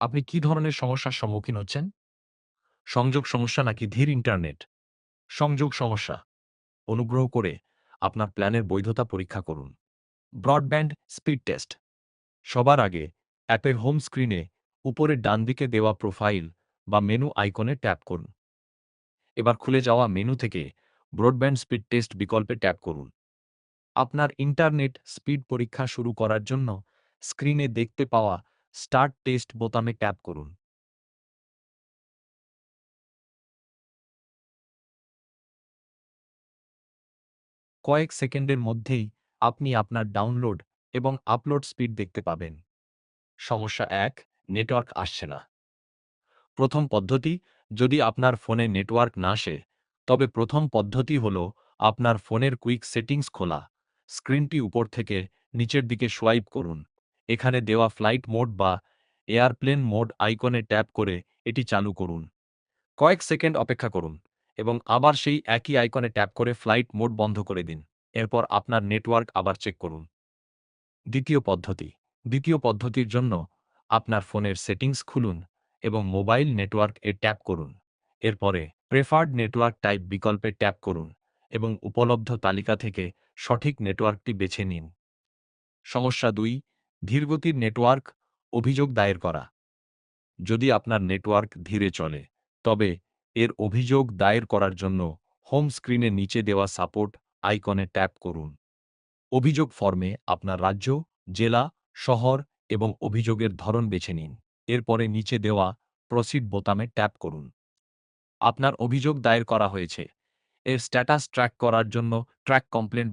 আপনি কি ধরনের সমস্যার সম্মুখীন হচ্ছেন? সংযোগ সমস্যা নাকি ধীর ইন্টারনেট? সংযোগ সমস্যা। অনুগ্রহ করে আপনার প্ল্যানের বৈধতা পরীক্ষা করুন। Broadband speed test. সবার আগে অ্যাপের হোম স্ক্রিনে উপরের ডানদিকে দেওয়া প্রোফাইল বা মেনু আইকনে ট্যাপ করুন। এবার খুলে যাওয়া মেনু থেকে ব্রডব্যান্ড স্পিড টেস্ট বিকল্পে ট্যাপ করুন। আপনার ইন্টারনেট স্পিড পরীক্ষা শুরু করার জন্য স্ক্রিনে দেখতে পাওয়া স্টার্ট টেস্ট বোতামে ট্যাপ করুন। কয়েক সেকেন্ডের মধ্যেই আপনি আপনার ডাউনলোড এবং আপলোড স্পিড দেখতে পাবেন। সমস্যা ১, নেটওয়ার্ক আসছে না। প্রথম পদ্ধতি, যদি আপনার ফোনে নেটওয়ার্ক না আসে, তবে প্রথম পদ্ধতি হল আপনার ফোনের কুইক সেটিংস খোলা। স্ক্রিনটি উপর থেকে নিচের দিকে সোয়াইপ করুন। এখানে দেওয়া ফ্লাইট মোড বা এয়ারপ্লেন মোড আইকনে ট্যাপ করে এটি চালু করুন। কয়েক সেকেন্ড অপেক্ষা করুন এবং আবার সেই একই আইকনে ট্যাপ করে ফ্লাইট মোড বন্ধ করে দিন। এরপর আপনার নেটওয়ার্ক আবার চেক করুন। দ্বিতীয় পদ্ধতি। দ্বিতীয় পদ্ধতির জন্য আপনার ফোনের সেটিংস খুলুন এবং মোবাইল নেটওয়ার্ক এ ট্যাপ করুন। এরপরে প্রেফার্ড নেটওয়ার্ক টাইপ বিকল্পে ট্যাপ করুন এবং উপলব্ধ তালিকা থেকে সঠিক নেটওয়ার্কটি বেছে নিন। সমস্যা ২, ধীরগতির নেটওয়ার্ক, অভিযোগ দায়ের করা। যদি আপনার নেটওয়ার্ক ধীরে চলে, তবে এর অভিযোগ দায়ের করার জন্য হোম স্ক্রিনে নিচে দেওয়া সাপোর্ট আইকনে ট্যাপ করুন। অভিযোগ ফর্মে আপনার রাজ্য, জেলা, শহর এবং অভিযোগের ধরন বেছে নিন। এরপরে নিচে দেওয়া প্রসিড বোতামে ট্যাপ করুন। আপনার অভিযোগ দায়ের করা হয়েছে। এর স্ট্যাটাস ট্র্যাক করার জন্য ট্র্যাক কমপ্লেন্ট